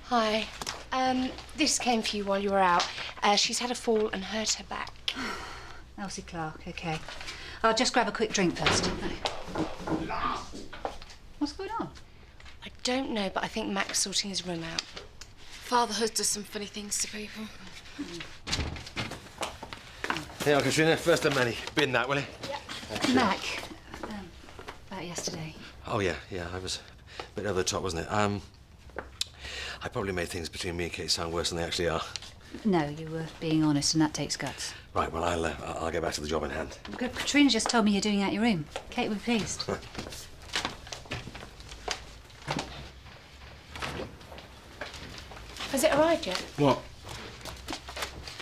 Hi. This came for you while you were out. She's had a fall and hurt her back. Elsie Clark, OK. I'll just grab a quick drink first. What's going on? I don't know, but I think Mac's sorting his room out. Fatherhood does some funny things to people. Hey, Katrina, first of many. Bin that, will you? Yeah. Mac, about yesterday. Oh, yeah, I was a bit over the top, wasn't it? I probably made things between me and Kate sound worse than they actually are. No, you were being honest, and that takes guts. Right, well, I'll get back to the job in hand. Katrina just told me you're doing out your room. Kate would be pleased. Has it arrived yet? What?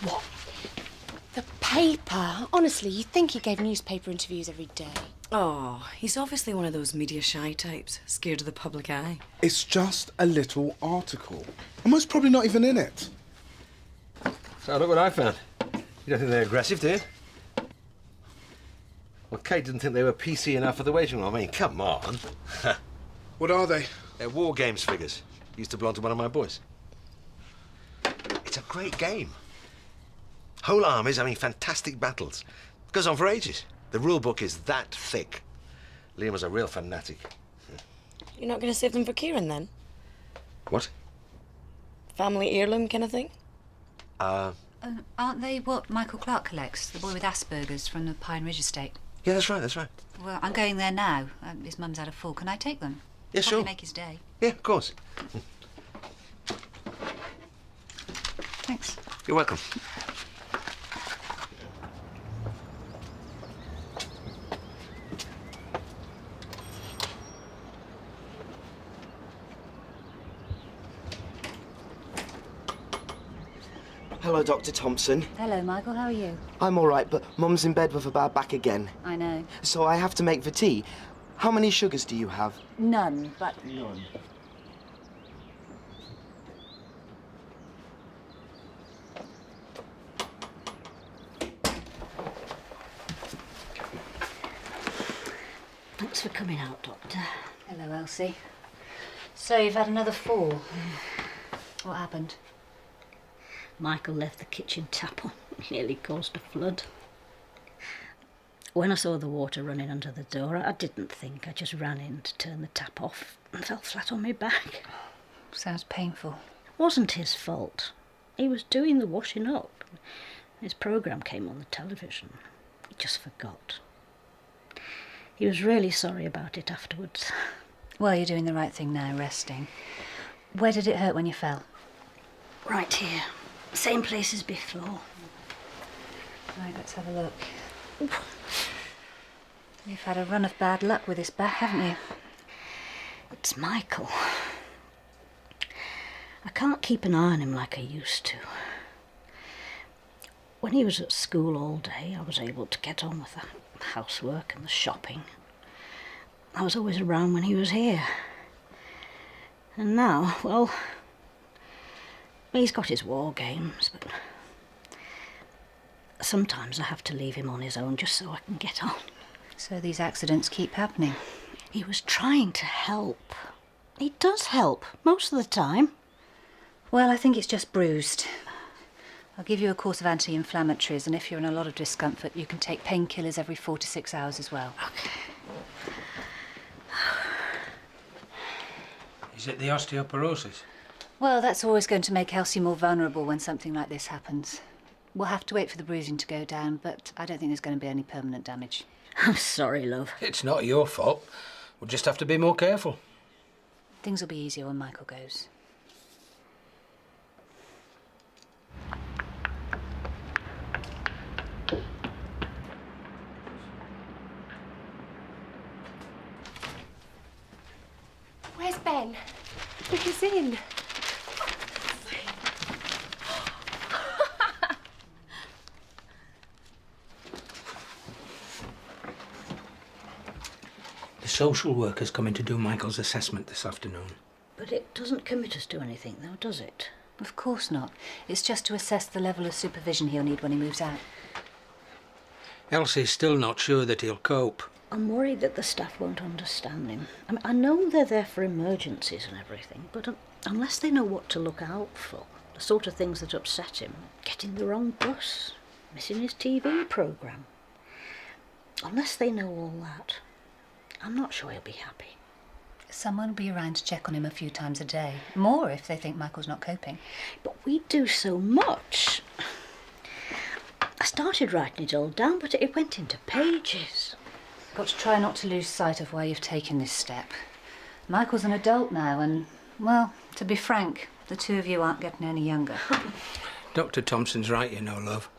What? The paper. Honestly, you'd think he gave newspaper interviews every day. Oh, he's obviously one of those media shy types, scared of the public eye. It's just a little article. And most probably not even in it. So, look what I found. You don't think they're aggressive, do you? Well, Kate didn't think they were PC enough for the waiting room. I mean, come on. What are they? They're war games figures. Used to belong to one of my boys. It's a great game. Whole armies having fantastic battles. It goes on for ages. The rule book is that thick. Liam was a real fanatic. You're not going to save them for Kieran, then? What? Family heirloom kind of thing? Aren't they what Michael Clark collects? The boy with Asperger's from the Pine Ridge estate. Yeah, that's right. Well, I'm going there now. His mum's had a fall. Can I take them? Yeah, Probably sure. make his day. Yeah, of course. Thanks. You're welcome. Hello, Dr. Thompson. Hello, Michael. How are you? I'm all right, but Mum's in bed with a bad back again. I know. So I have to make the tea. How many sugars do you have? None, but... None. Thanks for coming out, Doctor. Hello, Elsie. So, you've had another fall. What happened? Michael left the kitchen tap on. Nearly caused a flood. When I saw the water running under the door, I didn't think. I just ran in to turn the tap off and fell flat on my back. Sounds painful. Wasn't his fault. He was doing the washing up. His programme came on the television. He just forgot. He was really sorry about it afterwards. Well, you're doing the right thing now, resting. Where did it hurt when you fell? Right here. Same place as before. Right, let's have a look. You've had a run of bad luck with this back, haven't you? It's Michael. I can't keep an eye on him like I used to. When he was at school all day, I was able to get on with the housework and the shopping. I was always around when he was here. And now, well, he's got his war games, but sometimes I have to leave him on his own just so I can get on. So these accidents keep happening? He was trying to help. He does help, most of the time. Well, I think it's just bruised. I'll give you a course of anti-inflammatories, and if you're in a lot of discomfort, you can take painkillers every 4 to 6 hours as well. Okay. Is it the osteoporosis? Well, that's always going to make Elsie more vulnerable when something like this happens. We'll have to wait for the bruising to go down, but I don't think there's going to be any permanent damage. I'm sorry, love. It's not your fault. We'll just have to be more careful. Things will be easier when Michael goes. Where's Ben? Look, he's in. The social worker's coming to do Michael's assessment this afternoon. But it doesn't commit us to anything, though, does it? Of course not. It's just to assess the level of supervision he'll need when he moves out. Elsie's still not sure that he'll cope. I'm worried that the staff won't understand him. I mean, I know they're there for emergencies and everything, but unless they know what to look out for, the sort of things that upset him, getting the wrong bus, missing his TV programme, unless they know all that, I'm not sure he'll be happy. Someone will be around to check on him a few times a day. More if they think Michael's not coping. But we do so much. I started writing it all down, but it went into pages. Got to try not to lose sight of why you've taken this step. Michael's an adult now and, well, to be frank, the two of you aren't getting any younger. Dr. Thompson's right, you know, love.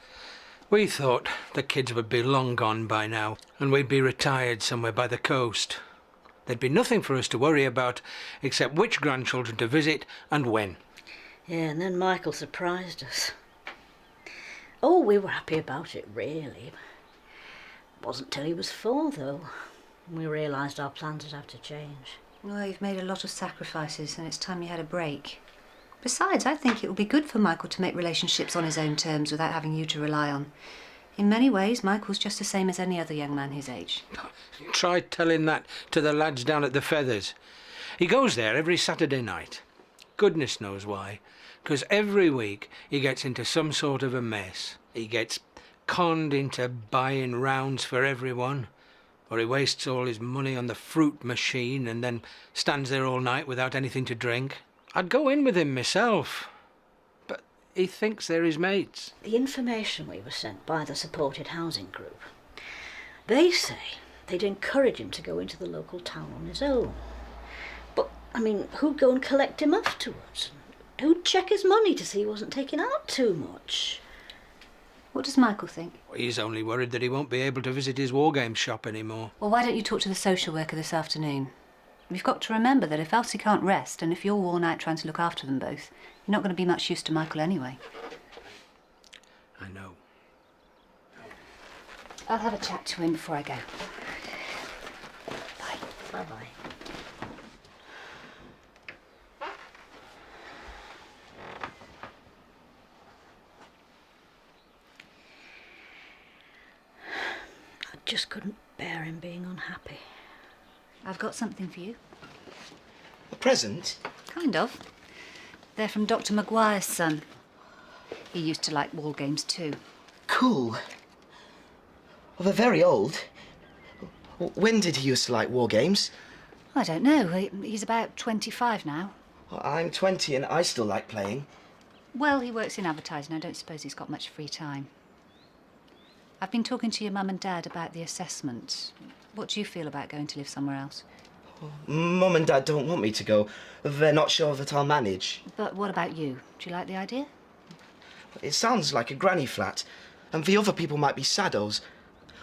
We thought the kids would be long gone by now and we'd be retired somewhere by the coast. There'd be nothing for us to worry about except which grandchildren to visit and when. Yeah, and then Michael surprised us. Oh, we were happy about it, really. It wasn't till he was 4, though. We realised our plans would have to change. Well, you've made a lot of sacrifices and it's time you had a break. Besides, I think it will be good for Michael to make relationships on his own terms without having you to rely on. In many ways, Michael's just the same as any other young man his age. Try telling that to the lads down at the Feathers. He goes there every Saturday night. Goodness knows why. Because every week he gets into some sort of a mess. He gets conned into buying rounds for everyone. Or he wastes all his money on the fruit machine and then stands there all night without anything to drink. I'd go in with him myself. But he thinks they're his mates. The information we were sent by the supported housing group, they say they'd encourage him to go into the local town on his own. But, I mean, who'd go and collect him afterwards? Who'd check his money to see he wasn't taking out too much? What does Michael think? He's only worried that he won't be able to visit his war game shop anymore. Well, why don't you talk to the social worker this afternoon? You've got to remember that if Elsie can't rest and if you're worn out trying to look after them both, you're not going to be much use to Michael anyway. I know. I'll have a chat to him before I go. Bye. Bye-bye. I just couldn't bear him being unhappy. I've got something for you. A present? Kind of. They're from Dr. Maguire's son. He used to like war games too. Cool. Well, they're very old. When did he used to like war games? I don't know. He's about 25 now. Well, I'm 20 and I still like playing. Well, he works in advertising. I don't suppose he's got much free time. I've been talking to your mum and dad about the assessment. What do you feel about going to live somewhere else? Mum and Dad don't want me to go. They're not sure that I'll manage. But what about you? Do you like the idea? It sounds like a granny flat, and the other people might be saddos.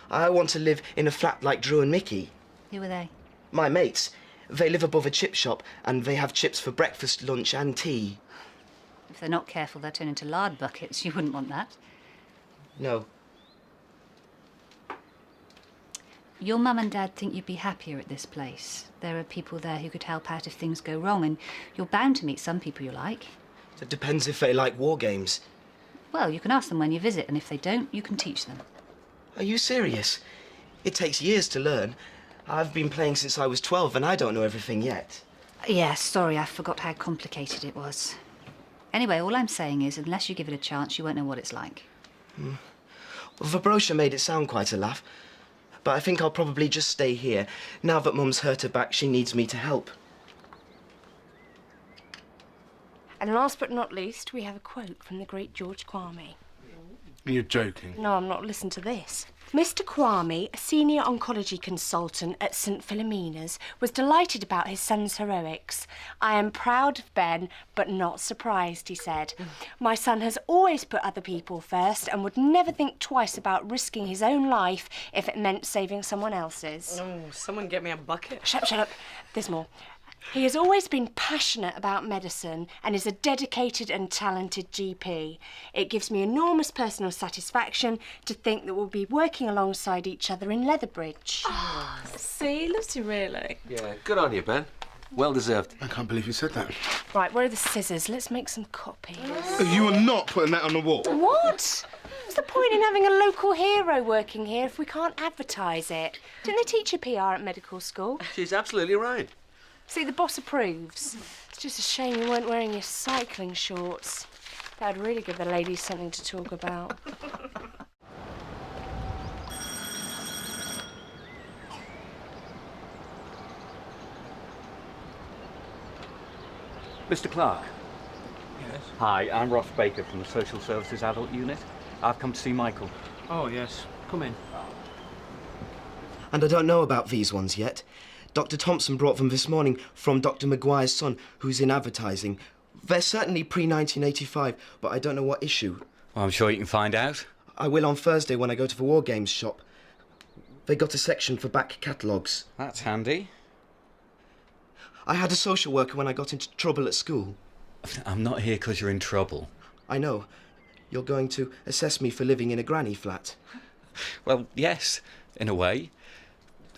I want to live in a flat like Drew and Mickey. Who are they? My mates. They live above a chip shop, and they have chips for breakfast, lunch and tea. If they're not careful, they'll turn into lard buckets. You wouldn't want that. No. Your mum and dad think you'd be happier at this place. There are people there who could help out if things go wrong, and you're bound to meet some people you like. It depends if they like war games. Well, you can ask them when you visit, and if they don't, you can teach them. Are you serious? It takes years to learn. I've been playing since I was 12 and I don't know everything yet. Yeah, sorry, I forgot how complicated it was. Anyway, all I'm saying is, unless you give it a chance, you won't know what it's like. Well, the brochure made it sound quite a laugh. But I think I'll probably just stay here. Now that Mum's hurt her back, she needs me to help. And last but not least, we have a quote from the great George Kwame. You're joking. No, I'm not. Listen to this. Mr. Kwame, a senior oncology consultant at St. Philomena's, was delighted about his son's heroics. I am proud of Ben, but not surprised, he said. My son has always put other people first and would never think twice about risking his own life if it meant saving someone else's. Oh, someone get me a bucket. Shut up. There's more. He has always been passionate about medicine and is a dedicated and talented GP. It gives me enormous personal satisfaction to think that we'll be working alongside each other in Leatherbridge. Oh, see, loves you really. Yeah, good on you, Ben. Well deserved. I can't believe you said that. Right, where are the scissors? Let's make some copies. You are not putting that on the wall. What? What's the point in having a local hero working here if we can't advertise it? Didn't they teach you PR at medical school? She's absolutely right. See, the boss approves. It's just a shame you weren't wearing your cycling shorts. That would really give the ladies something to talk about. Mr. Clark. Yes? Hi, I'm Ross Baker from the Social Services Adult Unit. I've come to see Michael. Oh, yes. Come in. And I don't know about these ones yet. Dr. Thompson brought them this morning from Dr. Maguire's son, who's in advertising. They're certainly pre-1985, but I don't know what issue. Well, I'm sure you can find out. I will on Thursday when I go to the War Games shop. They got a section for back catalogues. That's handy. I had a social worker when I got into trouble at school. I'm not here because you're in trouble. I know. You're going to assess me for living in a granny flat. Well, yes, in a way.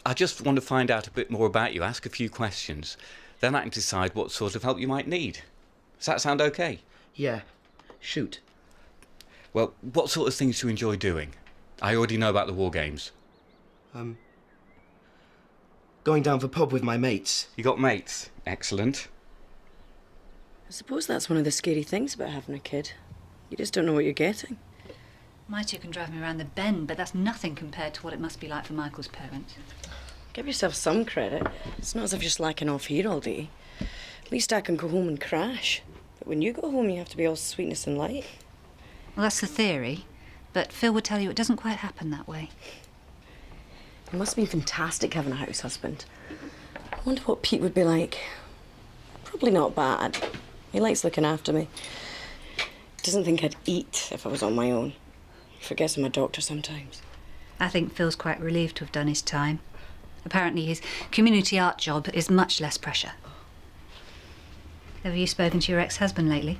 I just want to find out a bit more about you, ask a few questions. Then I can decide what sort of help you might need. Does that sound okay? Yeah. Shoot. Well, what sort of things do you enjoy doing? I already know about the War Games. Going down the pub with my mates. You got mates? Excellent. I suppose that's one of the scary things about having a kid. You just don't know what you're getting. My two can drive me around the bend, but that's nothing compared to what it must be like for Michael's parents. Give yourself some credit. It's not as if you're slacking off here all day. At least I can go home and crash. But when you go home, you have to be all sweetness and light. Well, that's the theory, but Phil would tell you it doesn't quite happen that way. It must have been fantastic having a house husband. I wonder what Pete would be like. Probably not bad. He likes looking after me. Doesn't think I'd eat if I was on my own. He forgets I'm a doctor sometimes. I think Phil's quite relieved to have done his time. Apparently his community art job is much less pressure. Have you spoken to your ex-husband lately?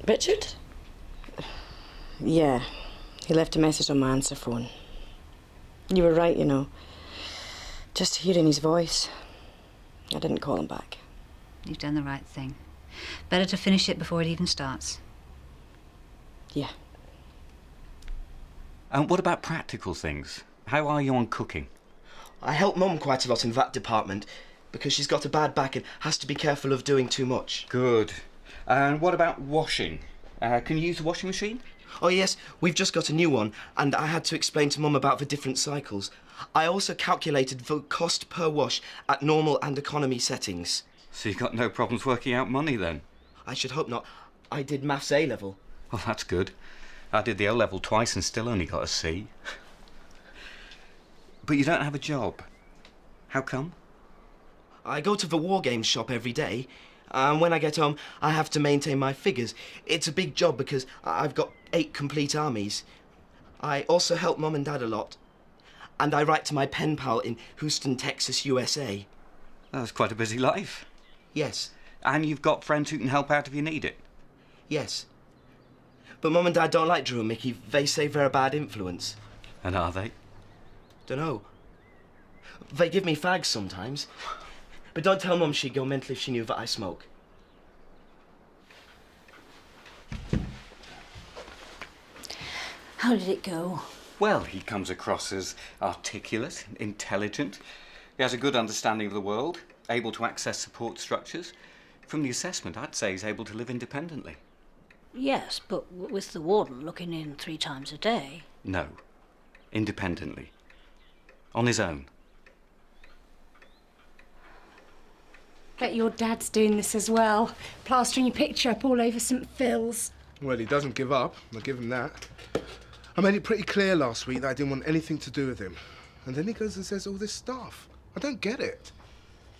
Richard? Yeah. He left a message on my answer phone. You were right, you know. Just hearing his voice, I didn't call him back. You've done the right thing. Better to finish it before it even starts. Yeah. And what about practical things? How are you on cooking? I help Mum quite a lot in that department because she's got a bad back and has to be careful of doing too much. Good. And what about washing? Can you use the washing machine? Oh yes, we've just got a new one and I had to explain to Mum about the different cycles. I also calculated the cost per wash at normal and economy settings. So you got no problems working out money then? I should hope not. I did Maths A-level. Well, that's good. I did the O-level twice and still only got a C. But you don't have a job. How come? I go to the War Games shop every day, and when I get home, I have to maintain my figures. It's a big job because I've got 8 complete armies. I also help Mum and Dad a lot, and I write to my pen pal in Houston, Texas, USA. That's quite a busy life. Yes. And you've got friends who can help out if you need it. Yes. But Mum and Dad don't like Drew and Mickey. They say they're a bad influence. And are they? Dunno. They give me fags sometimes. But don't tell Mum she'd go mental if she knew that I smoke. How did it go? Well, he comes across as articulate, intelligent. He has a good understanding of the world, able to access support structures. From the assessment, I'd say he's able to live independently. Yes, but with the warden looking in 3 times a day. No. Independently. On his own. Bet your dad's doing this as well, plastering your picture up all over St Phil's. Well, he doesn't give up. I'll give him that. I made it pretty clear last week that I didn't want anything to do with him. And then he goes and says all this stuff. I don't get it.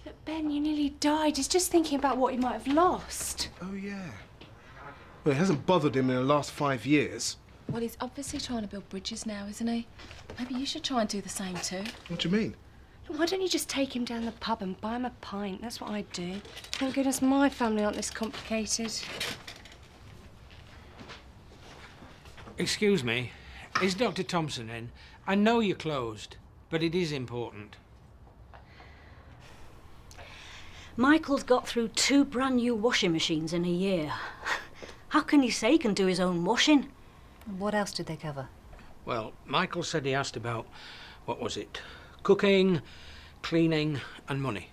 But Ben, you nearly died. He's just thinking about what he might have lost. Oh, yeah. Well, it hasn't bothered him in the last 5 years. Well, he's obviously trying to build bridges now, isn't he? Maybe you should try and do the same too. What do you mean? Why don't you just take him down the pub and buy him a pint? That's what I'd do. Thank goodness my family aren't this complicated. Excuse me, is Dr. Thompson in? I know you're closed, but it is important. Michael's got through 2 brand new washing machines in a year. How can he say he can do his own washing? What else did they cover? Well, Michael said he asked about, what was it, cooking, cleaning and money.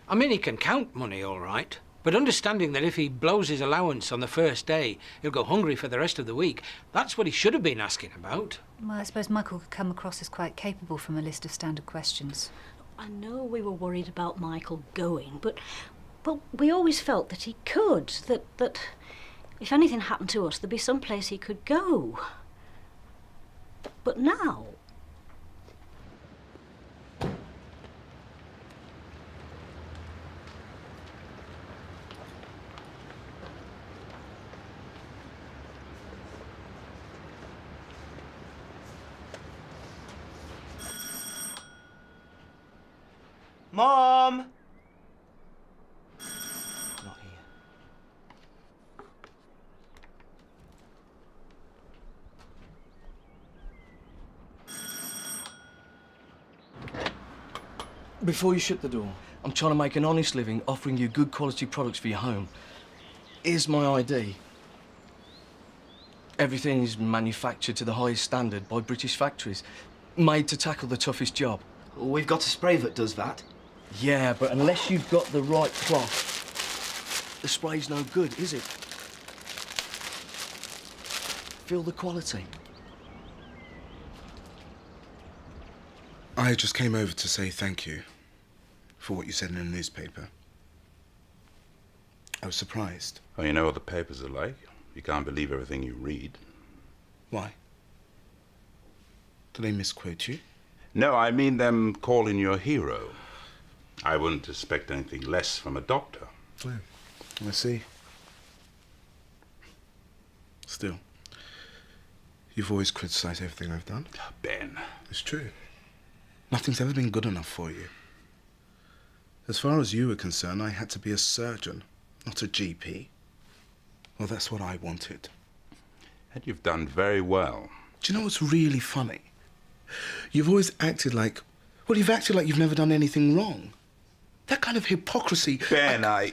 I mean, he can count money all right, but understanding that if he blows his allowance on the first day, he'll go hungry for the rest of the week, that's what he should have been asking about. Well, I suppose Michael could come across as quite capable from a list of standard questions. I know we were worried about Michael going, but we always felt that he could, that if anything happened to us, there'd be some place he could go. But now... Mom! Not here. Before you shut the door, I'm trying to make an honest living offering you good quality products for your home. Here's my ID. Everything is manufactured to the highest standard by British factories, made to tackle the toughest job. We've got a spray that does that. Yeah, but unless you've got the right cloth, the spray's no good, is it? Feel the quality. I just came over to say thank you for what you said in the newspaper. I was surprised. Well, you know what the papers are like. You can't believe everything you read. Why? Do they misquote you? No, I mean them calling you a hero. I wouldn't expect anything less from a doctor. Yeah, I see. Still, you've always criticised everything I've done. Ben. It's true. Nothing's ever been good enough for you. As far as you were concerned, I had to be a surgeon, not a GP. Well, that's what I wanted. And you've done very well. Do you know what's really funny? You've always acted like... Well, you've acted like you've never done anything wrong. That kind of hypocrisy... Ben, I...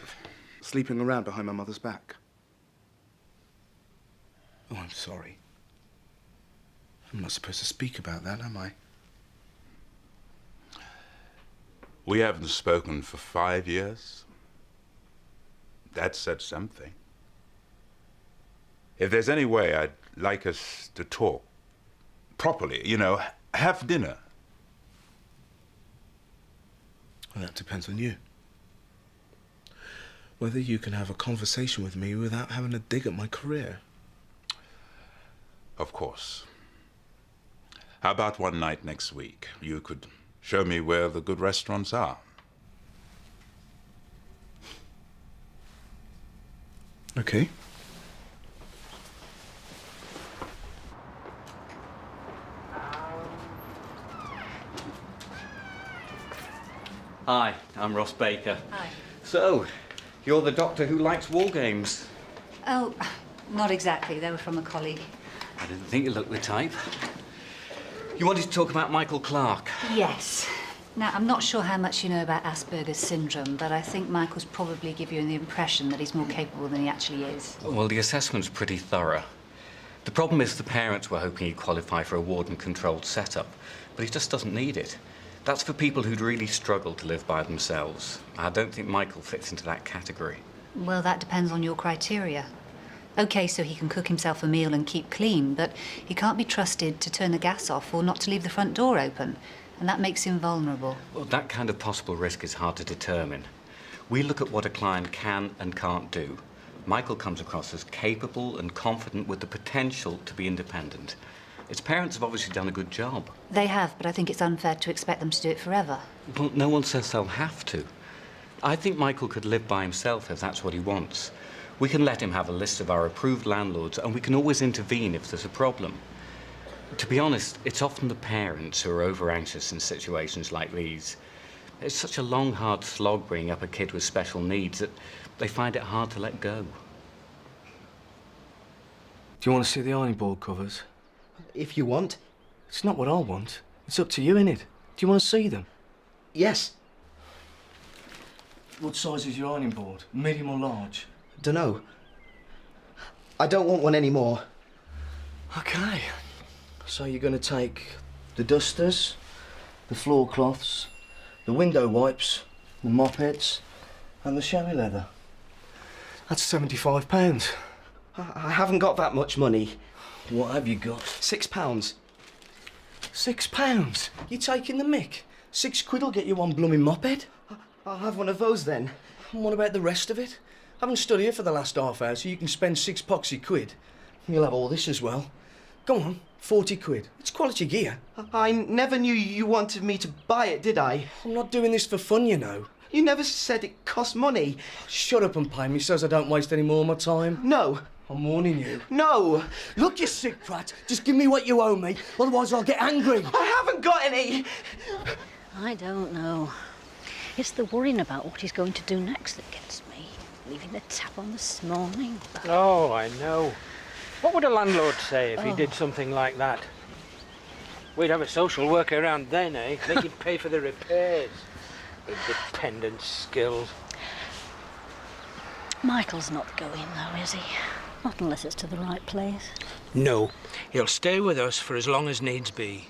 Sleeping around behind my mother's back. Oh, I'm sorry. I'm not supposed to speak about that, am I? We haven't spoken for 5 years. That said something. If there's any way, I'd like us to talk properly, you know, have dinner. Well, that depends on you. Whether you can have a conversation with me without having to dig at my career. Of course. How about one night next week? You could show me where the good restaurants are. Okay. Hi, I'm Ross Baker. Hi. So, you're the doctor who likes war games. Oh, not exactly. They were from a colleague. I didn't think you looked the type. You wanted to talk about Michael Clarke? Yes. Now, I'm not sure how much you know about Asperger's syndrome, but I think Michael's probably give you the impression that he's more capable than he actually is. Well, the assessment's pretty thorough. The problem is the parents were hoping he'd qualify for a warden-controlled setup, but he just doesn't need it. That's for people who'd really struggled to live by themselves. I don't think Michael fits into that category. Well, that depends on your criteria. OK, so he can cook himself a meal and keep clean, but he can't be trusted to turn the gas off or not to leave the front door open, and that makes him vulnerable. Well, that kind of possible risk is hard to determine. We look at what a client can and can't do. Michael comes across as capable and confident with the potential to be independent. His parents have obviously done a good job. They have, but I think it's unfair to expect them to do it forever. Well, no one says they'll have to. I think Michael could live by himself if that's what he wants. We can let him have a list of our approved landlords, and we can always intervene if there's a problem. To be honest, it's often the parents who are over-anxious in situations like these. It's such a long, hard slog bringing up a kid with special needs that they find it hard to let go. Do you want to see the ironing board covers? If you want. It's not what I want. It's up to you, innit? Do you want to see them? Yes. What size is your ironing board? Medium or large? Dunno. I don't want one anymore. OK. So you're going to take the dusters, the floor cloths, the window wipes, the mop heads, and the chamois leather. That's £75. I haven't got that much money. What have you got? £6. £6? You're taking the mick? £6 will get you one blooming mop head. I'll have one of those then. And what about the rest of it? I haven't stood here for the last half hour, so you can spend £6 You'll have all this as well. Go on, £40. It's quality gear. I never knew you wanted me to buy it, did I? I'm not doing this for fun, you know. You never said it cost money. Shut up and pay me so as I don't waste any more of my time. No. I'm warning you. No. Look, you sick brat. Just give me what you owe me, otherwise I'll get angry. I haven't got any. I don't know. It's the worrying about what he's going to do next that gets me. Leaving the tap on this morning. Oh, I know. What would a landlord say if he did something like that? We'd have a social worker around then, eh? Make him pay for the repairs. Independent skills. Michael's not going, though, is he? Not unless it's to the right place. No, he'll stay with us for as long as needs be.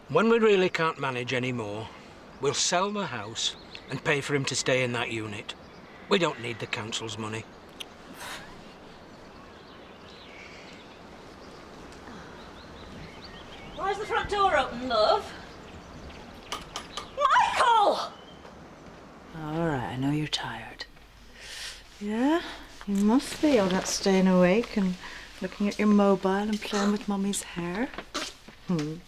When we really can't manage any more, we'll sell the house and pay for him to stay in that unit. We don't need the council's money. Why's the front door open, love? Michael! All right, I know you're tired. Yeah, you must be, all that staying awake and looking at your mobile and playing with Mummy's hair. I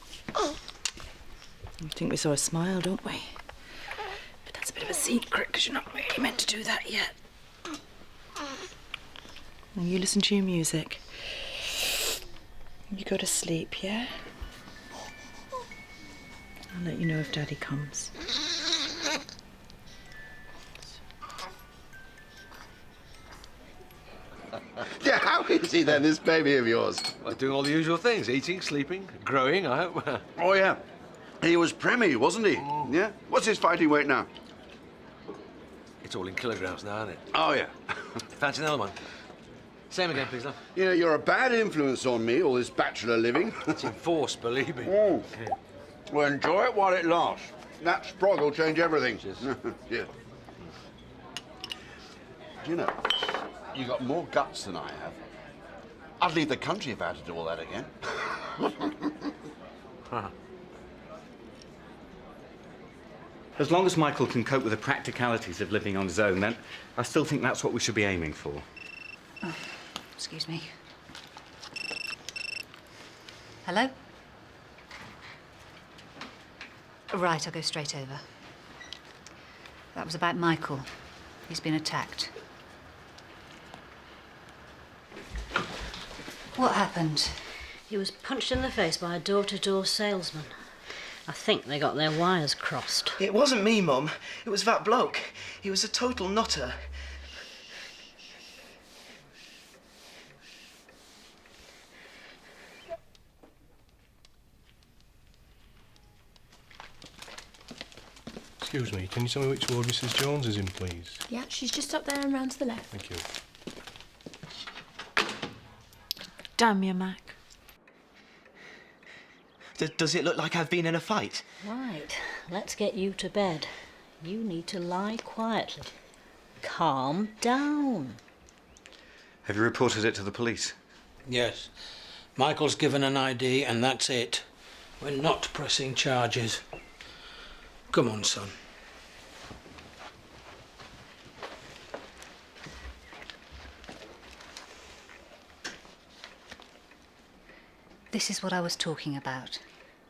think we saw a smile, don't we? But that's a bit of a secret, because you're not really meant to do that yet. Now you listen to your music. You go to sleep, yeah? I'll let you know if Daddy comes. Yeah, how is he then, this baby of yours? Well, doing all the usual things. Eating, sleeping, growing, I hope. Oh, yeah. He was Premier, wasn't he? Yeah? What's his fighting weight now? It's all in kilograms now, isn't it? Oh, yeah. Fancy another one? Same again, please, love. You know, you're a bad influence on me, all this bachelor living. It's enforced, believe me. Well, enjoy it while it lasts. That sprog will change everything. Yeah. Do you know, you got more guts than I have. I'd leave the country if I had to do all that again. As long as Michael can cope with the practicalities of living on his own, then I still think that's what we should be aiming for. Oh, excuse me. Hello? Right, I'll go straight over. That was about Michael. He's been attacked. What happened? He was punched in the face by a door-to-door salesman. I think they got their wires crossed. It wasn't me, Mum. It was that bloke. He was a total nutter. Excuse me, can you tell me which ward Mrs. Jones is in, please? Yeah, she's just up there and round to the left. Thank you. Damn you, Mac. Does it look like I've been in a fight? Right, let's get you to bed. You need to lie quietly. Calm down. Have you reported it to the police? Yes. Michael's given an ID and that's it. We're not pressing charges. Come on, son. This is what I was talking about.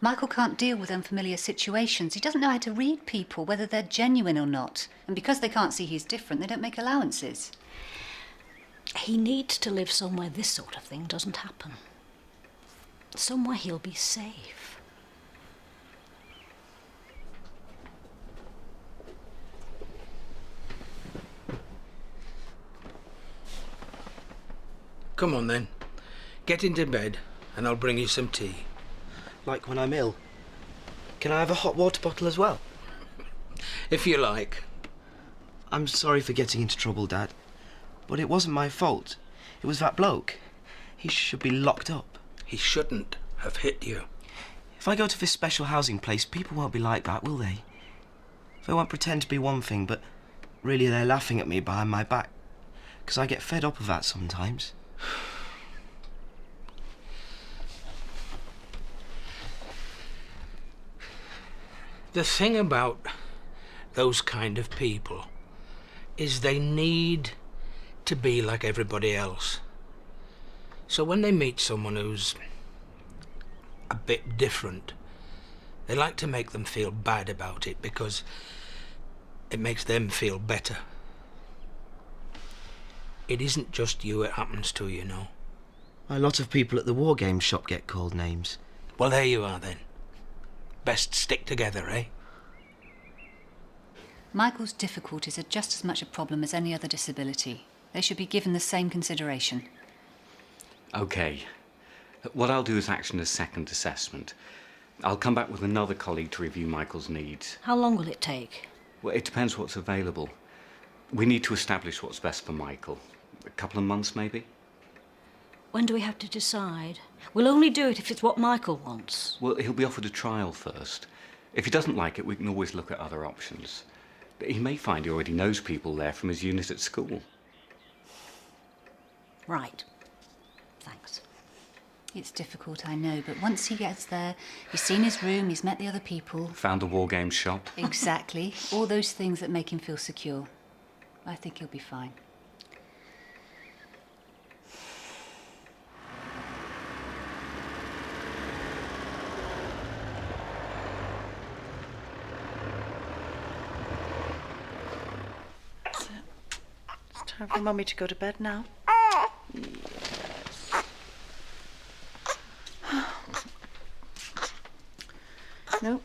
Michael can't deal with unfamiliar situations. He doesn't know how to read people, whether they're genuine or not. And because they can't see he's different, they don't make allowances. He needs to live somewhere this sort of thing doesn't happen. Somewhere he'll be safe. Come on, then. Get into bed and I'll bring you some tea. Like when I'm ill. Can I have a hot water bottle as well? If you like. I'm sorry for getting into trouble, Dad. But it wasn't my fault. It was that bloke. He should be locked up. He shouldn't have hit you. If I go to this special housing place, people won't be like that, will they? They won't pretend to be one thing, but really they're laughing at me behind my back. Because I get fed up of that sometimes. The thing about those kind of people is they need to be like everybody else. So when they meet someone who's a bit different, they like to make them feel bad about it because it makes them feel better. It isn't just you it happens to, you know. A lot of people at the war game shop get called names. Well, there you are then. Best stick together, eh? Michael's difficulties are just as much a problem as any other disability. They should be given the same consideration. OK. What I'll do is action a second assessment. I'll come back with another colleague to review Michael's needs. How long will it take? Well, it depends what's available. We need to establish what's best for Michael. A couple of months, maybe? When do we have to decide? We'll only do it if it's what Michael wants. Well, he'll be offered a trial first. If he doesn't like it, we can always look at other options. He may find he already knows people there from his unit at school. Right. Thanks. It's difficult, I know, but once he gets there, he's seen his room, he's met the other people. Found the war game shop. Exactly. All those things that make him feel secure. I think he'll be fine. It's time for Mummy to go to bed now. Yes. No,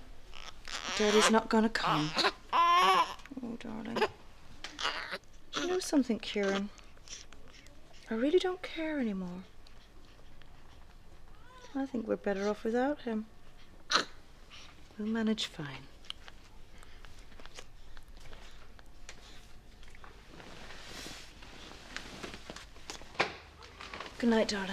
Daddy's not gonna come. Oh, darling. You know something, Kieran? I really don't care anymore. I think we're better off without him. We'll manage fine. Good night, darling.